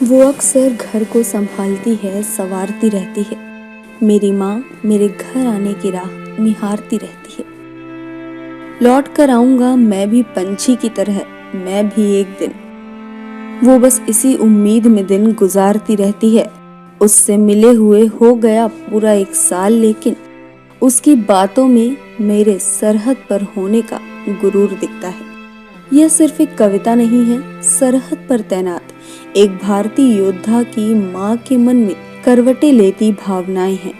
वो अक्सर घर को संभालती है, संवारती रहती है। मेरी माँ मेरे घर आने की राह निहारती रहती है। लौट कर आऊंगा मैं भी पंछी की तरह, मैं भी एक दिन। वो बस इसी उम्मीद में दिन गुजारती रहती है। उससे मिले हुए हो गया पूरा 1 साल, लेकिन उसकी बातों में मेरे सरहद पर होने का गुरूर दिखता है। यह सिर्फ एक कविता नहीं है, सरहद पर तैनात एक भारतीय योद्धा की माँ के मन में करवटें लेती भावनाएं हैं।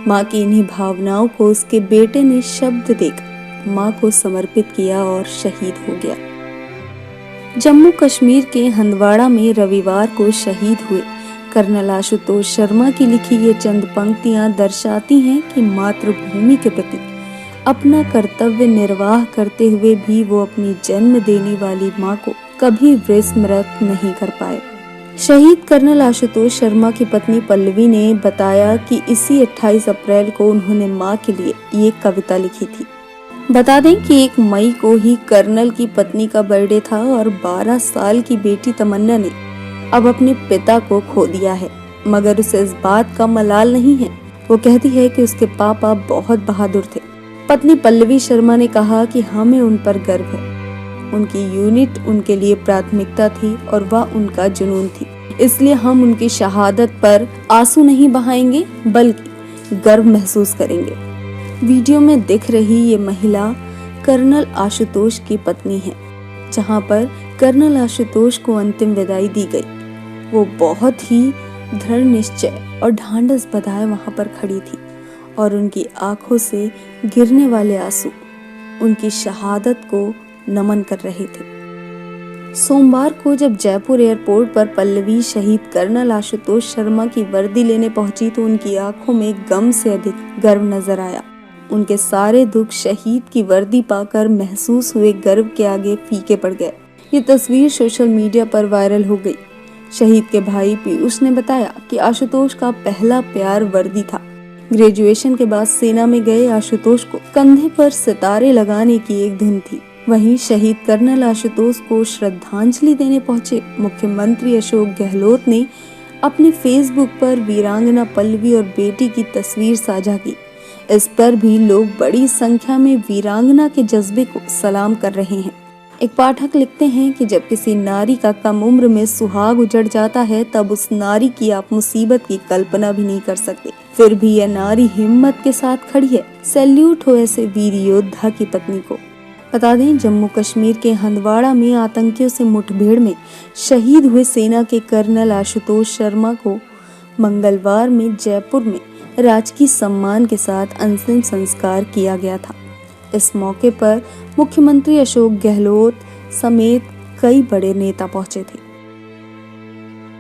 माँ की इन्हीं भावनाओं को उसके बेटे ने शब्द देकर माँ को समर्पित किया और शहीद हो गया। जम्मू कश्मीर के हंदवाड़ा में रविवार को शहीद हुए कर्नल आशुतोष शर्मा की लिखी ये चंद पंक्तियां दर्शाती हैं कि मातृभूमि के प्रति अपना कर्तव्य निर्वाह करते हुए भी वो अपनी जन्म देने वाली माँ को कभी विस्मृत नहीं कर पाए। शहीद कर्नल आशुतोष शर्मा की पत्नी पल्लवी ने बताया कि इसी 28 अप्रैल को उन्होंने माँ के लिए ये कविता लिखी थी। बता दें कि 1 मई को ही कर्नल की पत्नी का बर्थडे था और 12 साल की बेटी तमन्ना ने अब अपने पिता को खो दिया है, मगर उसे इस बात का मलाल नहीं है। वो कहती है कि उसके पापा बहुत बहादुर थे। पत्नी पल्लवी शर्मा ने कहा कि हमें उन पर गर्व है। उनकी यूनिट उनके लिए प्राथमिकता थी और वह उनका जुनून थी। इसलिए हम उनकी शहादत पर आंसू नहीं बहाएंगे, बल्कि गर्व महसूस करेंगे। वीडियो में दिख रही ये महिला कर्नल आशुतोष की पत्नी है। जहां पर कर्नल आशुतोष को अंतिम विदाई दी गई, वो बहुत ही दृढ़ निश्चय और ढांढस बंधाए वहां पर खड़ी थी और उनकी आंखों से गिरने वाले आंसू उनकी शहादत को नमन कर रहे थे। सोमवार को जब जयपुर एयरपोर्ट पर पल्लवी शहीद कर्नल आशुतोष शर्मा की वर्दी लेने पहुंची तो उनकी आंखों में गम से अधिक गर्व नजर आया। उनके सारे दुख शहीद की वर्दी पाकर महसूस हुए गर्व के आगे फीके पड़ गए। ये तस्वीर सोशल मीडिया पर वायरल हो गई। शहीद के भाई पीयूष ने बताया कि आशुतोष का पहला प्यार वर्दी था। ग्रेजुएशन के बाद सेना में गए आशुतोष को कंधे पर सितारे लगाने की एक धुन थी। वहीं शहीद कर्नल आशुतोष को श्रद्धांजलि देने पहुंचे मुख्यमंत्री अशोक गहलोत ने अपने फेसबुक पर वीरांगना पल्लवी और बेटी की तस्वीर साझा की। इस पर भी लोग बड़ी संख्या में वीरांगना के जज्बे को सलाम कर रहे हैं। एक पाठक लिखते हैं कि जब किसी नारी का कम उम्र में सुहाग उजड़ जाता है, तब उस नारी की आप मुसीबत की कल्पना भी नहीं कर सकते। फिर भी यह नारी हिम्मत के साथ खड़ी है। सैल्यूट हो ऐसे वीर योद्धा की पत्नी को। बता दें, जम्मू कश्मीर के हंदवाड़ा में आतंकियों से मुठभेड़ में शहीद हुए सेना के कर्नल आशुतोष शर्मा को मंगलवार में जयपुर में राजकीय सम्मान के साथ अंतिम संस्कार किया गया था। इस मौके पर मुख्यमंत्री अशोक गहलोत समेत कई बड़े नेता पहुंचे थे।